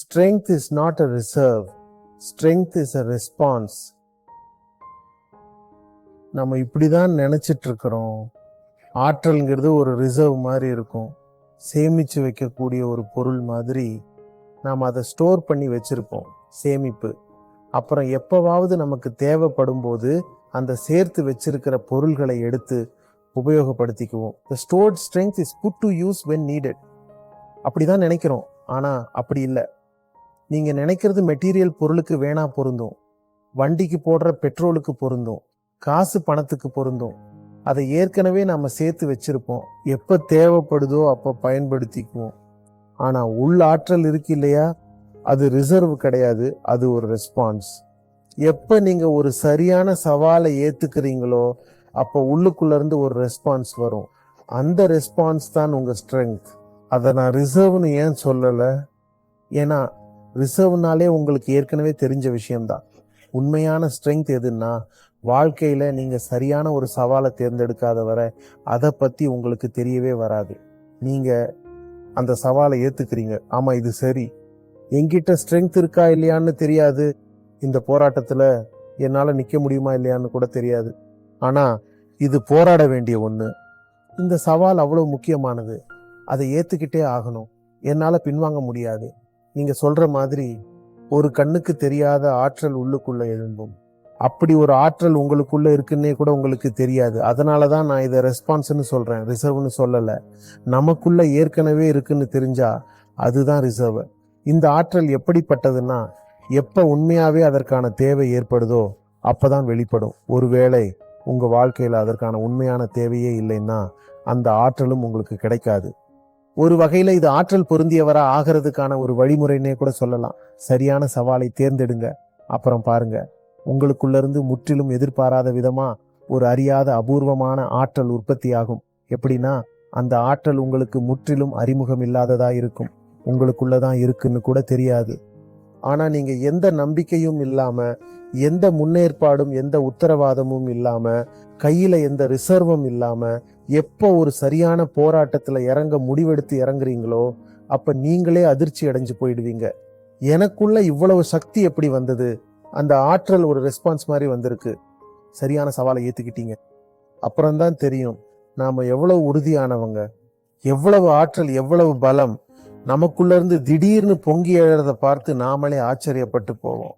Strength is not a reserve. Strength is a response. நம்ம இப்படிதான் நினைச்சிட்டு இருக்கிறோம். ஆற்றல்ங்கிறது ஒரு ரிசர்வ் மாதிரி இருக்கும், சேமிச்சு வைக்கக்கூடிய ஒரு பொருள் மாதிரி. நாம் அதை ஸ்டோர் பண்ணி வச்சிருப்போம், சேமிப்பு. அப்புறம் எப்பவாவது நமக்கு தேவைப்படும் போது அந்த சேர்த்து வச்சிருக்கிற பொருள்களை எடுத்து உபயோகப்படுத்திக்குவோம். The stored strength is put to use when needed. அப்படிதான் நினைக்கிறோம், ஆனா அப்படி இல்லை. நீங்க நினைக்கிறது மெட்டீரியல் பொருளுக்கு வேணா பொருந்தும், வண்டிக்கு போடுற பெட்ரோலுக்கு பொருந்தும், காசு பணத்துக்கு பொருந்தும். அதை ஏற்கனவே நாம சேர்த்து வச்சிருப்போம், எப்ப தேவைப்படுதோ அப்ப பயன்படுத்திக்குவோம். ஆனா உள் ஆற்றல் இருக்கு இல்லையா, அது ரிசர்வ் கிடையாது, அது ஒரு ரெஸ்பான்ஸ். எப்ப நீங்க ஒரு சரியான சவாலை ஏத்துக்கிறீங்களோ அப்ப உள்ளுக்குள்ள இருந்து ஒரு ரெஸ்பான்ஸ் வரும். அந்த ரெஸ்பான்ஸ் தான் உங்க ஸ்ட்ரென்த். அதை நான் ரிசர்வ்னு ஏன் சொல்லல, ஏன்னா ரிசர்வ்னாலே உங்களுக்கு ஏற்கனவே தெரிஞ்ச விஷயம்தான். உண்மையான ஸ்ட்ரென்த் எதுன்னா, வாழ்க்கையில நீங்க சரியான ஒரு சவாலை தேர்ந்தெடுக்காத வரை அதை பத்தி உங்களுக்கு தெரியவே வராது. நீங்க அந்த சவாலை ஏத்துக்கிறீங்க, ஆமா இது சரி, என்கிட்ட ஸ்ட்ரென்த் இருக்கா இல்லையான்னு தெரியாது, இந்த போராட்டத்துல என்னால நிக்க முடியுமா இல்லையான்னு கூட தெரியாது, ஆனா இது போராட வேண்டிய ஒண்ணு, இந்த சவால் அவ்வளவு முக்கியமானது, அதை ஏத்துக்கிட்டே ஆகணும், என்னால பின்வாங்க முடியாது. நீங்க சொல்ற மாதிரி ஒரு கண்ணுக்கு தெரியாத ஆற்றல் உள்ளுக்குள்ள எழும்பும். அப்படி ஒரு ஆற்றல் உங்களுக்குள்ள இருக்குன்னே கூட உங்களுக்கு தெரியாது. அதனாலதான் நான் இதை ரெஸ்பான்ஸ்ன்னு சொல்றேன், ரிசர்வ்னு சொல்லல. நமக்குள்ள ஏற்கனவே இருக்குன்னு தெரிஞ்சா அதுதான் ரிசர்வ். இந்த ஆற்றல் எப்படிப்பட்டதுன்னா, எப்ப உண்மையாவே அதற்கான தேவை ஏற்படுதோ அப்பதான் வெளிப்படும். ஒருவேளை உங்க வாழ்க்கையில அதற்கான உண்மையான தேவையே இல்லைன்னா அந்த ஆற்றலும் உங்களுக்கு கிடைக்காது. ஒரு வகையில இது ஆற்றல் பொருந்தியவரா ஆகிறதுக்கான ஒரு வழிமுறைன்னே கூட சொல்லலாம். சரியான சவாலை தேர்ந்தெடுங்க, அப்புறம் பாருங்க உங்களுக்குள்ள இருந்து முற்றிலும் எதிர்பாராத விதமா ஒரு அறியாத அபூர்வமான ஆற்றல் உற்பத்தி ஆகும். எப்படின்னா, அந்த ஆற்றல் உங்களுக்கு முற்றிலும் அறிமுகம் இல்லாததா இருக்கும், உங்களுக்குள்ளதான் இருக்குன்னு கூட தெரியாது. ஆனா நீங்க எந்த நம்பிக்கையும் இல்லாம, எந்த முன்னேற்பாடும் எந்த உத்தரவாதமும் இல்லாம, கையில எந்த ரிசர்வும் இல்லாம எப்போ ஒரு சரியான போராட்டத்துல இறங்க முடிவெடுத்து இறங்குறீங்களோ அப்ப நீங்களே அதிர்ச்சி அடைஞ்சு போயிடுவீங்க. எனக்குள்ள இவ்வளவு சக்தி எப்படி வந்தது, அந்த ஆற்றல் ஒரு ரெஸ்பான்ஸ் மாதிரி வந்திருக்கு. சரியான சவாலை ஏத்துக்கிட்டீங்க, அப்புறம்தான் தெரியும் நாம எவ்வளவு உறுதியானவங்க, எவ்வளவு ஆற்றல், எவ்வளவு பலம் நமக்குள்ள இருந்து திடீர்னு பொங்கி எழறத பார்த்து நாமளே ஆச்சரியப்பட்டு போவோம்.